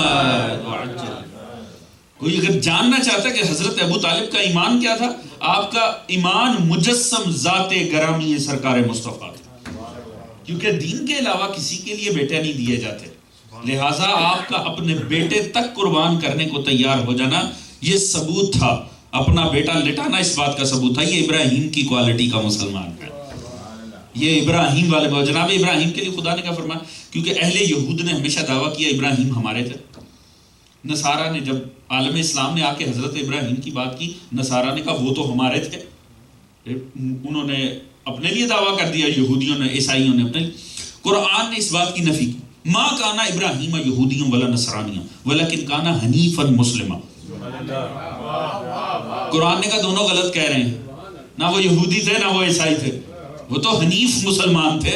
محمد وعجل. کوئی اگر جاننا چاہتا ہے کہ حضرت ابو طالب کا ایمان کیا تھا، آپ کا ایمان مجسم ذات گرامی سرکار مصطفیٰ تھا، کیونکہ دین کے علاوہ کسی کے لیے بیٹے نہیں دیے جاتے، لہٰذا آپ کا اپنے بیٹے تک قربان کرنے کو تیار ہو جانا یہ ثبوت تھا، اپنا بیٹا لٹانا اس بات کا ثبوت تھا یہ ابراہیم کی کوالٹی کا مسلمان ہے، یہ ابراہیم والے کو. جناب ابراہیم کے لیے خدا نے کیا فرمایا؟ کیونکہ اہل یہود نے ہمیشہ دعویٰ کیا ابراہیم ہمارے تھے. نصارہ نے جب عالم اسلام نے آ کے حضرت ابراہیم کی بات کی، نصارہ نے کہا وہ تو ہمارے تھے. انہوں نے اپنے لیے دعویٰ کر دیا، یہودیوں نے، عیسائیوں نے اپنے لیے. قرآن نے اس بات کی نفی کی، ما کانا ابراہیم یہودیوں ولا نصرانیوں ولکن کانا حنیفا مسلما. قرآن نے کہا دونوں غلط کہہ رہے ہیں، نہ وہ یہودی تھے نہ وہ عیسائی تھے، وہ تو حنیف مسلمان تھے.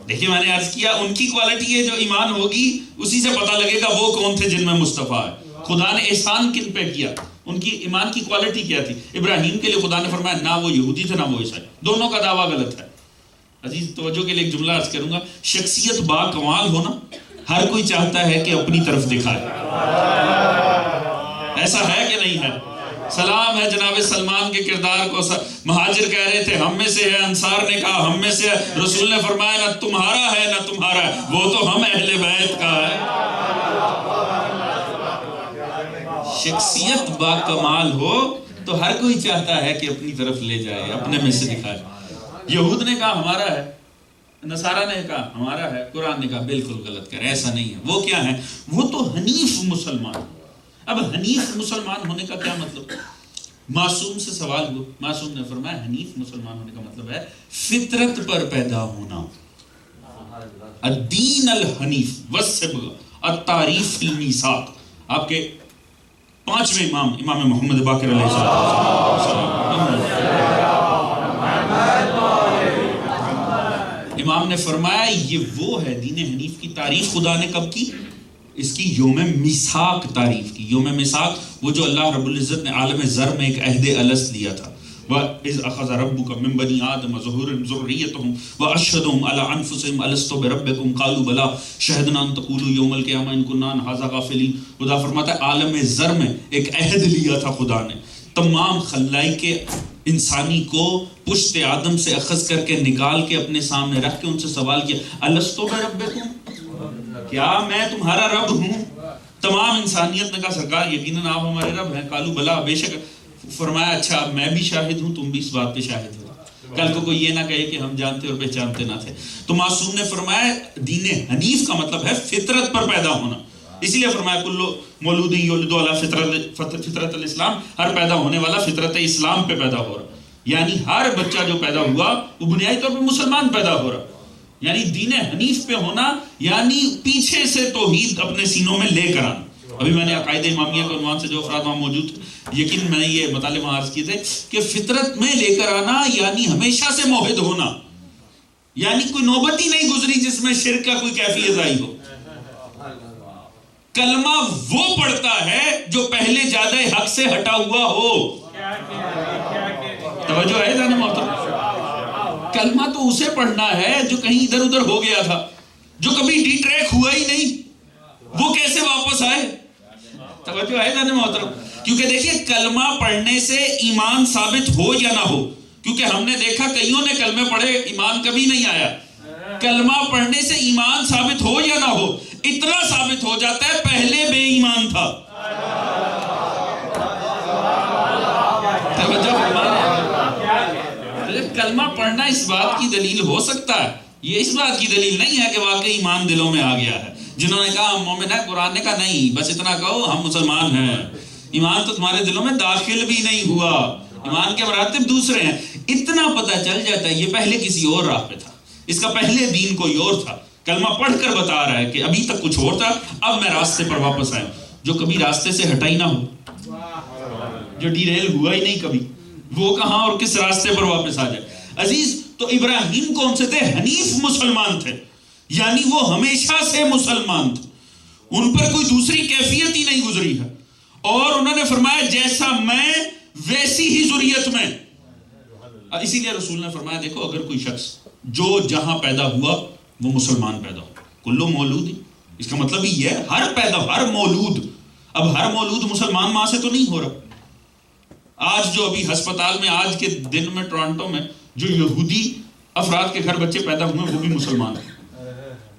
دیکھیے میں نے عرض کیا ان کی کوالٹی ہے، جو ایمان ہوگی اسی سے پتہ لگے گا وہ کون تھے جن میں مصطفیٰ ہے. خدا نے احسان کن پہ کیا، ان کی ایمان کی کوالٹی کیا تھی. ابراہیم کے لیے خدا نے فرمایا نہ وہ یہودی تھے نہ وہ عیسائی، دونوں کا دعویٰ غلط ہے. عزیز توجہ کے لیے ایک جملہ عرض کروں گا، شخصیت با کمال ہونا ہر کوئی چاہتا ہے کہ اپنی طرف دکھائے. ایسا ہے کہ نہیں ہے؟ سلام ہے جناب سلمان کے کردار کو. مہاجر کہہ رہے تھے ہم میں سے ہے، انصار نے کہا ہم میں سے ہے، رسول نے فرمایا نہ تمہارا ہے نہ تمہارا ہے، وہ تو ہم اہل بیت کا ہے. شخصیت با کمال ہو تو ہر کوئی چاہتا ہے کہ اپنی طرف لے جائے، اپنے میں سے دکھائے. یہود نے کہا ہمارا ہے، نصارہ نے کہا ہمارا ہے، قرآن نے کہا بالکل غلط کر، ایسا نہیں ہے. وہ کیا ہے؟ وہ تو حنیف مسلمان. اب حنیف مسلمان ہونے کا کیا مطلب؟ معصوم سے سوال ہوا، معصوم نے فرمایا حنیف مسلمان ہونے کا مطلب ہے فطرت پر پیدا ہونا. الدین الحنیف والصبغہ التعریف المیثاق. آپ کے پانچویں امام، امام محمد باقر علیہ السلام، امام نے فرمایا یہ وہ ہے دین حنیف کی تعریف خدا نے کب کی؟ اس کی یوم میثاق تعریف کی. یوم میثاق وہ جو اللہ رب العزت نے عالم ذر میں ایک عہد الست لیا تھا. وَإِذْ أَخَذَ رَبُّكَ مِن بَنِي آدَمَ ذُرِّيَّتَهُمْ وَأَشْهَدَهُمْ عَلَىٰ أَنفُسِهِمْ أَلَسْتُ بِرَبِّكُمْ قَالُوا بَلَىٰ شَهِدْنَا أَن تَقُولُوا يَوْمَ الْقِيَامَةِ إِن كُنَّا عَنْ هَٰذَا غَافِلِينَ. خدا فرماتا ہے عالم ذر میں ایک عہد لیا تھا خدا نے، تمام خلائق کے انسانی کو پشت آدم سے اخذ کر کے نکال کے اپنے سامنے رکھ کے ان سے سوال کیا أَلَسْتُ بِرَبِّكُمْ، کیا میں تمہارا رب ہوں؟ تمام انسانیت نے کہا سرکار یقیناً آپ ہمارے رب ہیں. قالوا بلا، بے شک. فرمایا اچھا میں بھی شاہد ہوں، تم بھی اس بات پہ شاہد ہو، کل کو کوئی یہ نہ کہے کہ ہم جانتے اور پہچانتے نہ تھے. تو معصوم نے فرمایا دین حنیف کا مطلب ہے فطرت پر پیدا ہونا. اسی لیے فرمایا کل مولود یولد علی فطرت الاسلام، ہر پیدا ہونے والا فطرت اسلام پہ پیدا ہو رہا، یعنی ہر بچہ جو پیدا ہوا وہ بنیادی طور پہ مسلمان پیدا ہو رہا. یعنی دین حنیف پہ ہونا یعنی پیچھے سے توحید اپنے سینوں میں لے کر آنا. ابھی میں نے عقائد امامیہ کے عنوان سے جو افراد وہاں موجود تھے، یقین میں نے یہ مطالعے وہاں عرض کیے تھے کہ فطرت میں لے کر آنا یعنی ہمیشہ سے موحد ہونا، یعنی کوئی نوبت ہی نہیں گزری جس میں شرک کا کوئی کیفیت آئی ہو. کلمہ وہ پڑھتا ہے جو پہلے زیادہ حق سے ہٹا ہوا ہو. توجہ ہے جانے محترم؟ کلمہ تو اسے پڑھنا ہے جو کہیں ادھر ادھر ہو گیا تھا، جو کبھی ڈی ٹریک ہوا ہی نہیں، وہ کیسے واپس آئے؟ توجہ ہے جانے محترم؟ کیونکہ دیکھیے کلمہ پڑھنے سے ایمان ثابت ہو یا نہ ہو، کیونکہ ہم نے دیکھا کئیوں نے کلمے پڑھے ایمان کبھی نہیں آیا. کلمہ پڑھنے سے ایمان ثابت ہو یا نہ ہو، اتنا ثابت ہو جاتا ہے پہلے بے ایمان تھا. کلمہ پڑھنا اس بات کی دلیل ہو سکتا ہے، یہ اس بات کی دلیل نہیں ہے کہ واقعی ایمان دلوں میں آ گیا ہے. جنہوں نے کہا ہم مومن ہیں، قرآن نے کہا نہیں، بس اتنا کہو ہم مسلمان ہیں، ایمان تو تمہارے دلوں میں داخل بھی نہیں ہوا، ایمان کے مراتب دوسرے ہیں. اتنا پتہ چل جاتا ہے یہ پہلے کسی اور راہ پہ تھا، اس کا پہلے دین کوئی اور تھا. کلمہ پڑھ کر بتا رہا ہے کہ ابھی تک کچھ اور تھا، اب میں راستے پر واپس آیا. جو کبھی راستے سے ہٹا ہی نہ ہو، جو ڈیریل ہوا ہی نہیں کبھی، وہ کہاں اور کس راستے پر واپس آ جائے. عزیز تو ابراہیم کون سے تھے؟ حنیف مسلمان تھے، یعنی وہ ہمیشہ سے مسلمان تھے، ان پر کوئی دوسری کیفیت ہی نہیں گزری ہے. اور انہوں نے فرمایا جیسا میں ویسی ہی ذریت میں. اسی لیے رسول نے فرمایا دیکھو اگر کوئی شخص جو جہاں پیدا ہوا وہ مسلمان پیدا ہو، کلو مولود اس کا مطلب یہ ہے ہر مولود، اب ہر مولود مسلمان ماں سے تو نہیں ہو رہا۔ آج جو ابھی ہسپتال میں آج کے دن میں ٹورانٹو میں جو یہودی افراد کے گھر بچے پیدا ہوئے وہ بھی مسلمان ہیں،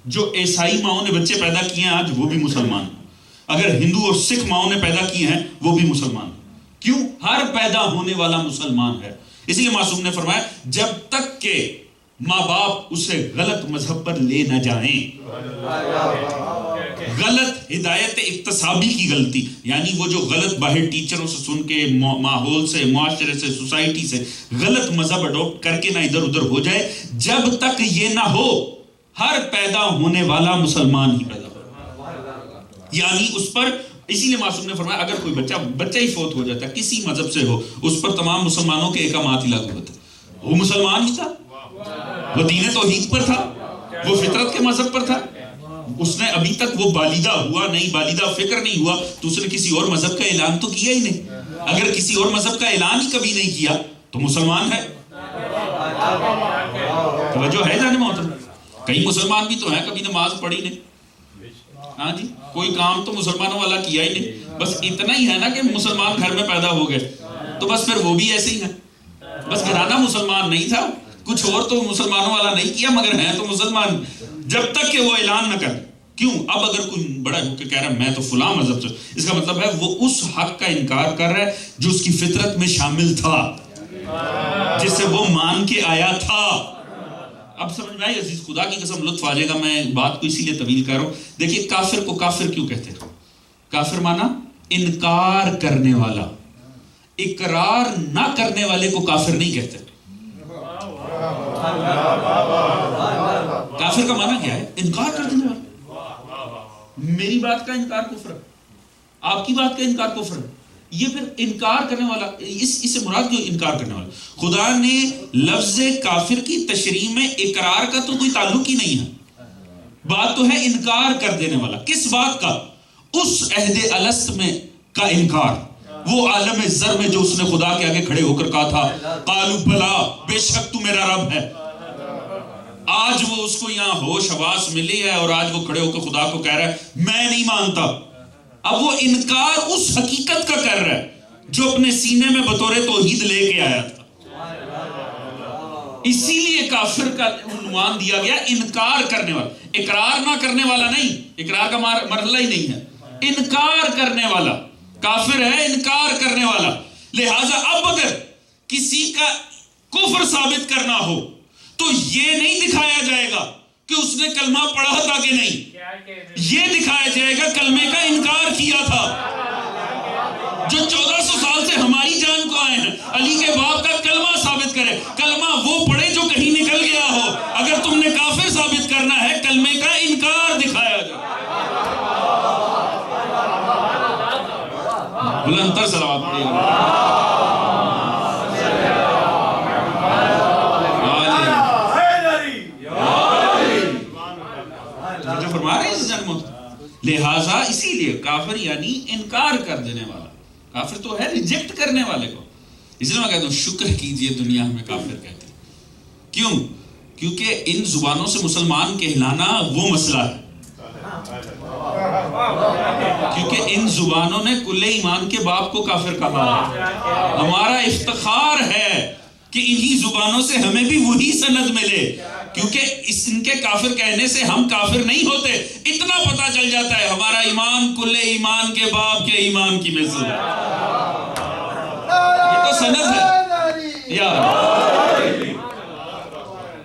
جو عیسائی ماؤں نے بچے پیدا کیے ہیں آج وہ بھی مسلمان ہیں، اگر ہندو اور سکھ ماؤں نے پیدا کیے ہیں وہ بھی مسلمان ہیں۔ کیوں؟ ہر پیدا ہونے والا مسلمان ہے۔ اس لیے معصوم نے فرمایا جب تک کہ ماں باپ اسے غلط مذہب پر لے نہ جائیں، غلط ہدایت اکتسابی کی غلطی، یعنی وہ جو غلط باہر ٹیچروں سے سن کے، ماحول سے، معاشرے سے، سوسائٹی سے غلط مذہب اڈاپٹ کر کے نہ ادھر ادھر ہو جائے، جب تک یہ نہ ہو ہر پیدا ہونے والا مسلمان ہی پیدا ہو، یعنی اس پر، اسی لیے معصوم نے فرمایا اگر کوئی بچہ ہی فوت ہو جاتا ہے کسی مذہب سے ہو، اس پر تمام مسلمانوں کے احکامات ہی لاگو ہوتے ہیں۔ وہ مسلمان ہی تھا، وہ دین توحید پر تھا، وہ فطرت کے مذہب پر تھا، اس نے ابھی تک وہ بالغہ ہوا نہیں، بالغہ فکر نہیں ہوا تو اس نے کسی اور مذہب کا اعلان تو کیا ہی نہیں۔ اگر کسی اور مذہب کا اعلان ہی کبھی نہیں کیا تو مسلمان ہے۔ توجہ ہے جانے محترم؟ کئی مسلمان بھی تو ہیں کبھی نماز پڑھی نہیں، ہاں جی، کوئی کام تو مسلمانوں والا کیا ہی نہیں، بس اتنا ہی ہے نا کہ مسلمان گھر میں پیدا ہو گئے تو بس پھر وہ بھی ایسے ہی ہیں، بس گھرانہ مسلمان نہیں تھا، کچھ اور تو مسلمانوں والا نہیں کیا مگر ہیں تو مسلمان، جب تک کہ وہ اعلان نہ کر۔ کیوں؟ اب اگر کوئی بڑا ہو کے کہہ رہا ہے میں تو فلاں مذہب سے، اس کا مطلب ہے وہ اس حق کا انکار کر رہا ہے جو اس کی فطرت میں شامل تھا، جس سے وہ مان کے آیا تھا۔ اب سمجھ میں آئی؟ عزیز خدا کی قسم لطف آ جائے گا، میں بات کو اسی لیے طویل کر رہا ہوں۔ دیکھیے کافر کو کافر کیوں کہتے ہیں؟ کافر مانا انکار کرنے والا، اقرار نہ کرنے والے کو کافر نہیں کہتے۔ کافر کا معنی کیا ہے؟ انکار کر دینے والا۔ میری بات کا انکار کفر ہے، آپ کی بات کا انکار کفر ہے، یہ پھر انکار کرنے والا، اس سے مراد جو انکار کرنے والا، خدا نے لفظ کافر کی تشریح میں اقرار کا تو کوئی تعلق ہی نہیں ہے، بات تو ہے انکار کر دینے والا۔ کس بات کا؟ اس عہد الست میں کا انکار، وہ عالم ذر میں جو اس نے خدا کے آگے کھڑے ہو کر کہا تھا قالوا بلا، بے شک تو میرا رب ہے۔ آج وہ اس کو یہاں ہوش حواس ملی ہے اور آج وہ کھڑے ہو کے خدا کو کہہ رہا ہے میں نہیں مانتا۔ اب وہ انکار اس حقیقت کا کر رہا ہے جو اپنے سینے میں بطور توحید لے کے آیا تھا۔ اسی لیے کافر کا عنوان دیا گیا انکار کرنے والا، اقرار نہ کرنے والا نہیں، اقرار کا مرحلہ ہی نہیں ہے، انکار کرنے والا کافر ہے، انکار کرنے والا۔ لہٰذا اب اگر کسی کا کفر ثابت کرنا ہو تو یہ نہیں دکھایا جائے گا کہ اس نے کلمہ پڑھا تھا کہ نہیں، یہ دکھایا جائے گا کلمے کا انکار کیا تھا۔ جو 1400 سال سے ہماری جان کو آئے ہیں، علی کے باپ کا کلمہ ثابت کرے، کلمہ وہ پڑھے جو کہیں نکل گیا ہو۔ اگر تم نے کافر ثابت کرنا ہے کلمے کا انکار دکھایا جائے۔ بلند تر صلوات پڑھیے گا۔ لہٰذا اسی لیے کافر یعنی انکار کر دینے والا، کافر تو ہے ریجیکٹ کرنے والے کو۔ اس لیے میں کہتا ہوں شکر کیجئے دنیا ہمیں کافر کہتے ہیں۔ کیوں؟ کیونکہ ان زبانوں سے مسلمان کہلانا وہ مسئلہ ہے، کیونکہ ان زبانوں نے کل ایمان کے باپ کو کافر کہا ہے۔ ہمارا افتخار ہے کہ انہی زبانوں سے ہمیں بھی وہی سند ملے، کیونکہ ان کے کافر کہنے سے ہم کافر نہیں ہوتے۔ اتنا پتہ چل جاتا ہے ہمارا ایمان کل ایمان کے باپ کے ایمان کی مثل ہے۔ یہ تو سند ہے یار،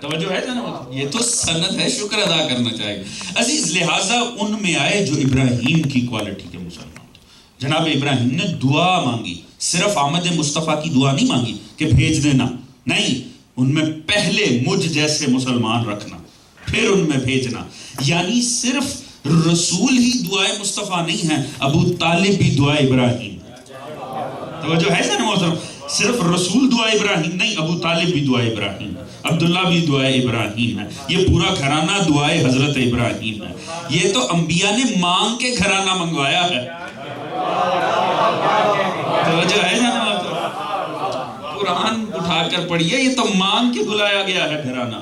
توجہ ہے جناب، یہ تو سند ہے، شکر ادا کرنا چاہیے عزیز۔ لہٰذا ان میں آئے جو ابراہیم کی کوالٹی کے مسلمان تھے۔ جناب ابراہیم نے دعا مانگی، صرف آمد مصطفیٰ کی دعا نہیں مانگی کہ بھیج دینا، نہیں، ان میں پہلے مجھ جیسے مسلمان رکھنا پھر ان میں بھیجنا۔ یعنی صرف رسول ہی دعائے مصطفیٰ نہیں ہے، ابو طالب بھی دعائے ابراہیم ہے۔ توجہ ہے نا محترم؟ صرف رسول دعائے ابراہیم نہیں، ابو طالب بھی دعائے ابراہیم ہے، عبداللہ بھی دعائے ابراہیم ہے، یہ پورا گھرانہ دعائے حضرت ابراہیم ہے۔ یہ تو انبیاء نے مانگ کے گھرانہ منگوایا ہے۔ توجہ ہے نا؟ قرآن اٹھا کر پڑھیے، یہ تو مانگ کے بلایا گیا ہے گھرانہ۔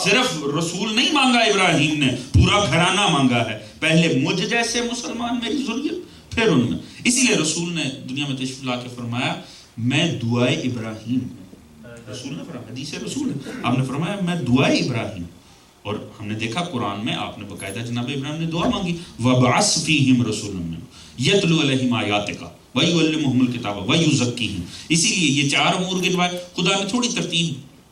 صرف رسول نہیں مانگا ابراہیم نے، پورا گھرانہ مانگا ہے. پہلے مجھ جیسے مسلمان میری ذریت، پھر ان میں. اسی لیے رسول نے دنیا میں تشریف لا کے فرمایا میں دعائے ابراہیم. رسول نے فرمایا، حدیث رسول ہے، آپ نے فرمایا میں دعائے ابراہیم. اور ہم نے دیکھا قرآن میں آپ نے باقاعدہ جناب ابراہیم نے دعا مانگی، وَبَعَثْ فِيهِمْ رَسُولًا مِّنْهُمْ يَتْلُو عَلَيْهِمْ آيَاتِكَ وَيُعَلِّمُهُمُ الْكِتَابَ وَيُزَكِّيهِمْ. اسی لیے یہ چار امور گنوائے. خدا نے تھوڑی ترتیب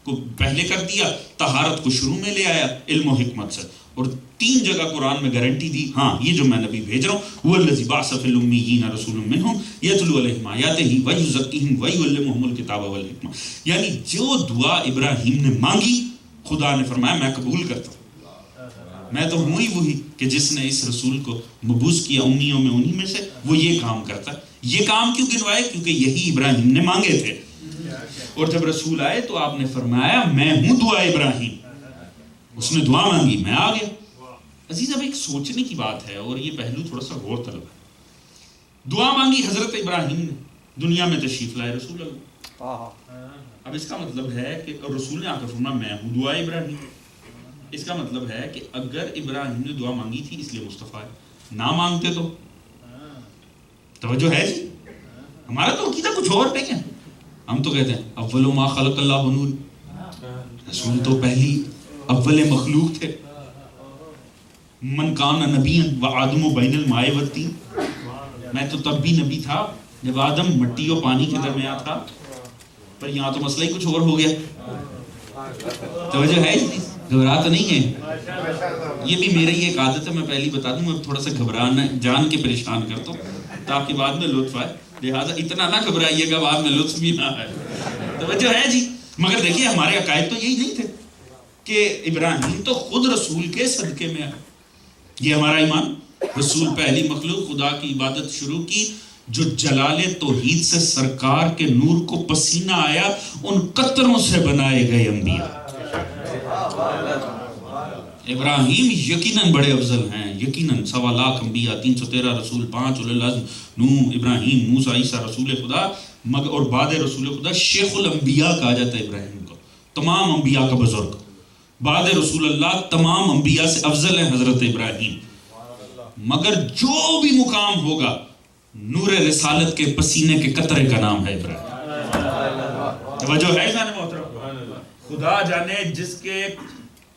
کو پہلے کر دیا، طہارت کو شروع میں لے آیا علم و حکمت سے، اور 3 جگہ قرآن میں گارنٹی دی ہاں یہ جو میں نبی بھیج رہا ہوں هُوَ الَّذِي بَعَثَ فِي الْأُمِّيِّينَ رَسُولًا مِّنْهُمْ يَتْلُو عَلَيْهِمْ آيَاتِهِ وَيُزَكِّيهِمْ وَيُعَلِّمُهُمُ الْكِتَابَ وَالْحِكْمَةَ. یعنی جو دعا ابراہیم نے مانگی خدا نے فرمایا میں قبول کرتا ہوں. میں تو ہوں ہی وہی کہ جس نے اس رسول کو مبعوث کیا امیوں میں، انہی میں سے وہ یہ کام کرتا ہے. یہ کام کیوں گنوائے؟ کیونکہ یہی ابراہیم نے مانگے تھے. اور جب رسول آئے تو آپ نے فرمایا میں ہوں دعا ابراہیم. اس نے دعا مانگی، میں آ گیا. عزیز اب ایک سوچنے کی بات ہے اور یہ پہلو تھوڑا سا غور طلب ہے. دعا مانگی حضرت ابراہیم نے، دنیا میں تشریف لائے رسول اللہ. اب اس کا مطلب ہے کہ رسول نے آ کر فرمایا میں ہوں دعا ابراہیم. اس کا مطلب ہے کہ اگر ابراہیم نے دعا مانگی تھی اس لیے مصطفیٰ ہے، نہ مانگتے تو توجہ ہے جی. ہمارا تو عقیدہ کچھ اور نہیں ہے. ہم تو کہتے ہیں اول ما خلق اللہ نور. رسول تو پہلی اول مخلوق تھے. من کان نبی و آدم و بین الماء والطین. میں تو تب بھی نبی تھا جب آدم مٹی اور پانی کے درمیان تھا. پر یہاں تو مسئلہ ہی کچھ اور ہو گیا. توجہ ہے جی، گھبرا تو نہیں ہے. یہ بھی میری ایک عادت ہے، میں پہلی بتا دوں میں تھوڑا سا گھبرانا جان کے پریشان کرتا ہوں تاکہ بعد میں لطف آئے. لہٰذا اتنا نہ گھبرائیے گا بعد میں لطف بھی نہ آئے. توجہ ہے جی. مگر دیکھیے ہمارے عقائد تو یہی نہیں تھے کہ ابراہیم تو خود رسول کے صدقے میں آئے. یہ ہمارا ایمان. رسول پہلی مخلوق خدا کی عبادت شروع کی جو جلال توحید سے سرکار کے نور کو پسینہ آیا ان قطروں سے بنائے گئے انبیاء. ابراہیم یقیناً بڑے افضل ہیں، یقیناً 1.25 لاکھ انبیاء، 313 رسول، 5 اولو العزم، نوح، ابراہیم، موسیٰ، عیسیٰ رسول خدا. مگر اور بعد رسول خدا شیخ الانبیاء کہا جاتا ہے ابراہیم کو، تمام انبیاء کا بزرگ. بعد رسول اللہ تمام انبیاء سے افضل ہے حضرت ابراہیم. مگر جو بھی مقام ہوگا نور رسالت کے پسینے کے قطرے کا نام ہے ابراہیم. توجہ ہے جانے محترم. خدا جانے جس کے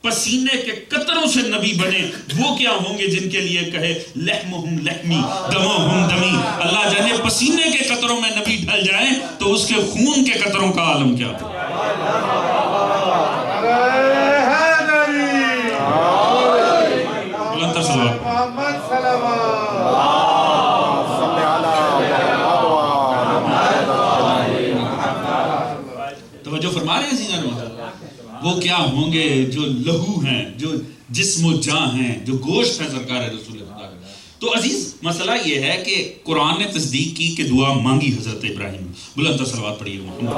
پسینے کے قطروں سے نبی بنے وہ کیا ہوں گے جن کے لیے کہے لحمہم لحمی دمہم دمی. اللہ جانے پسینے کے قطروں میں نبی ڈھل جائیں تو اس کے خون کے قطروں کا عالم کیا ہو. بلند تر صلوات. توجہ فرما رہے ہیں عزیزان محترم. وہ کیا ہوں گے جو لہو ہیں، جو جسم و جاں ہیں، جو گوشت ہے سرکار رسول خدا کا. تو عزیز مسئلہ یہ ہے کہ قرآن نے تصدیق کی کہ دعا مانگی حضرت ابراہیم. بلند تر صلوات پڑھیے محمد.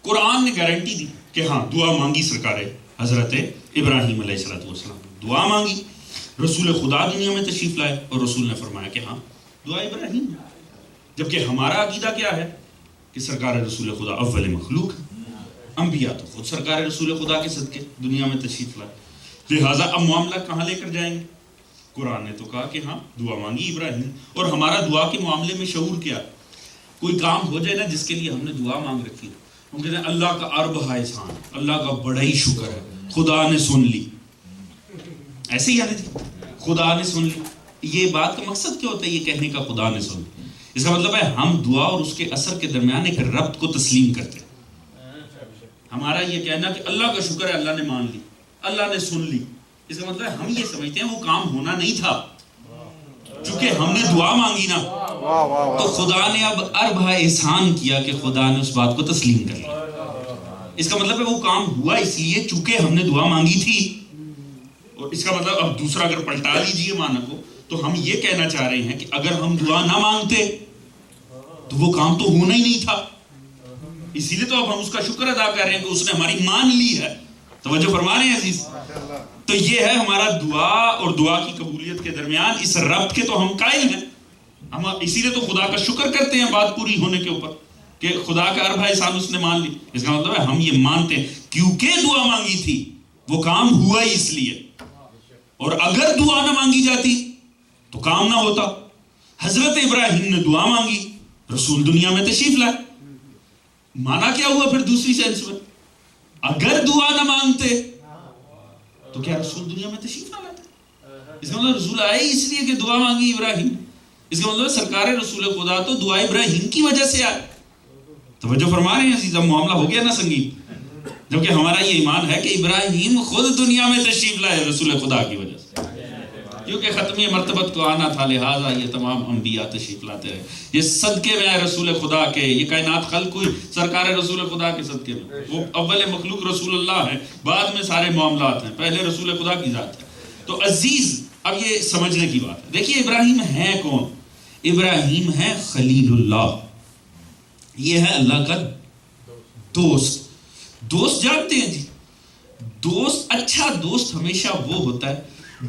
قرآن نے گارنٹی دی کہ ہاں دعا مانگی سرکار حضرت ابراہیم علیہ السلام. دعا مانگی، رسول خدا دنیا میں تشریف لائے اور رسول نے فرمایا کہ ہاں دعا ابراہیم. جبکہ ہمارا عقیدہ کیا ہے کہ سرکار رسول خدا اول مخلوق ہے. انبیاء تو خود سرکار رسول خدا کے صدقے دنیا میں تشریف لائے. لہٰذا اب معاملہ کہاں لے کر جائیں گے؟ قرآن نے تو کہا کہ ہاں دعا مانگی ابراہیم. اور ہمارا دعا کے معاملے میں شعور کیا؟ کوئی کام ہو جائے نا جس کے لیے ہم نے دعا مانگ رکھی، ہم کہتے ہیں اللہ کا عرب ہے احسان، اللہ کا بڑا ہی شکر ہے، خدا نے سن لی. ایسے ہی آنے تھی خدا نے سن لی. یہ بات کا مقصد کیا ہوتا ہے یہ کہنے کا خدا نے سن لی؟ اس کا مطلب ہے ہم دعا اور اس کے اثر کے درمیان ایک ربط کو تسلیم کرتے ہیں. ہمارا یہ کہنا کہ اللہ کا شکر ہے اللہ نے مان لی، اللہ نے سن لی، اس کا مطلب ہے ہم یہ سمجھتے ہیں وہ کام ہونا نہیں تھا. چونکہ ہم نے دعا مانگی نا تو خدا نے اب عرب احسان کیا کہ خدا نے اس بات کو تسلیم کر لیا. اس کا مطلب ہے وہ کام ہوا اس لیے چونکہ ہم نے دعا مانگی تھی. اور اس کا مطلب اب دوسرا اگر پلٹا لیجیے معنی کو تو ہم یہ کہنا چاہ رہے ہیں کہ اگر ہم دعا نہ مانگتے تو وہ کام تو ہونا ہی نہیں تھا. اسی لیے تو اب ہم اس کا شکر ادا کر رہے ہیں کہ اس نے ہماری مان لی ہے. توجہ فرما رہے ہیں عزیز. تو یہ ہے ہمارا دعا اور دعا کی قبولیت کے درمیان اس ربط کے تو ہم قائل ہیں. ہم اسی لیے تو خدا کا شکر کرتے ہیں بات پوری ہونے کے اوپر کہ خدا کا اربع احسان اس نے مان لی. اس کا مطلب ہے ہم یہ مانتے ہیں کیونکہ دعا مانگی تھی وہ کام ہوا ہی اس لیے, اور اگر دعا نہ مانگی جاتی تو کام نہ ہوتا. حضرت ابراہیم نے دعا مانگی, رسول دنیا میں تشریف لائے. مانا کیا ہوا پھر دوسری سینس میں, اگر دعا نہ مانگتے تو کیا رسول دنیا میں تشریف نہ لاتے؟ اس کا مطلب رسول آئے اس لیے کہ دعا مانگی ابراہیم. اس کا مطلب سرکار رسول خدا تو دعا ابراہیم کی وجہ سے آئے. توجہ فرما رہے ہیں عزیزہ, معاملہ ہو گیا نا سنگین. جبکہ ہمارا یہ ایمان ہے کہ ابراہیم خود دنیا میں تشریف لائے رسول خدا کی وجہ سے, کیونکہ ختمی مرتبت کو آنا تھا, لہٰذا یہ تمام انبیاء تشریف لاتے رہے. یہ صدقے میں رسول خدا کے, یہ کائنات خلق ہوئی سرکار رسول خدا کے صدقے میں. وہ اول مخلوق رسول اللہ ہے, بعد میں سارے معاملات ہیں, پہلے رسول خدا کی ذات ہے. تو عزیز اب یہ سمجھنے کی بات ہے. دیکھیے ابراہیم ہے کون؟ ابراہیم ہے خلیل اللہ, یہ ہے اللہ کا دوست. دوست جانتے ہیں جی, دوست, اچھا دوست ہمیشہ وہ ہوتا ہے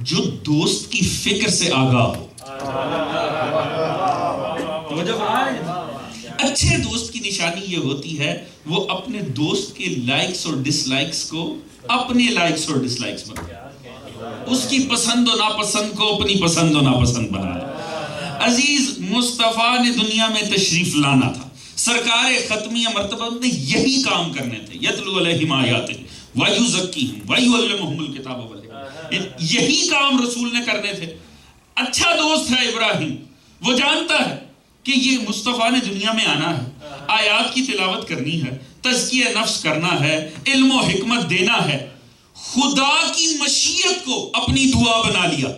جو دوست کی فکر سے آگاہ ہو. اچھے دوست کی نشانی یہ ہوتی ہے وہ اپنے دوست کے لائکس اور ڈس لائکس کو اپنے لائکس اور ڈس لائکس بنا, اس کی پسند و ناپسند کو اپنی پسند و ناپسند بنا. عزیز مصطفیٰ نے دنیا میں تشریف لانا تھا, سرکار ختمیہ مرتبہ نے یہی کام کرنے تھے. یتلو علیہم آیاتہ ویزکیہم ویعلمہم الکتاب والحکمہ, یہی کام رسول نے کرنے تھے. اچھا دوست ہے ابراہیم, وہ جانتا ہے کہ یہ مصطفیٰ نے دنیا میں آنا ہے, آیات کی تلاوت کرنی ہے, تزکیہ نفس کرنا ہے, علم و حکمت دینا ہے. خدا کی مشیت کو اپنی دعا بنا لیا.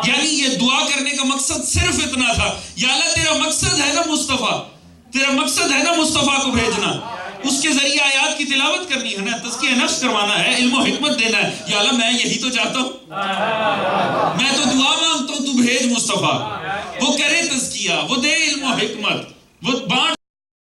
یعنی یہ دعا کرنے کا مقصد صرف اتنا تھا, یا اللہ تیرا مقصد ہے نا مصطفیٰ, تیرا مقصد ہے نا مصطفیٰ کو بھیجنا, اس کے ذریعے آیات کی تلاوت کرنی ہے نا, تزکیہ نفس کروانا ہے, علم و حکمت دینا ہے. یا اللہ میں یہی تو چاہتا ہوں, میں تو دعا مانگتا ہوں تو بھیج مصطفیٰ, وہ کرے تزکیہ, وہ دے علم و حکمت, وہ بانٹ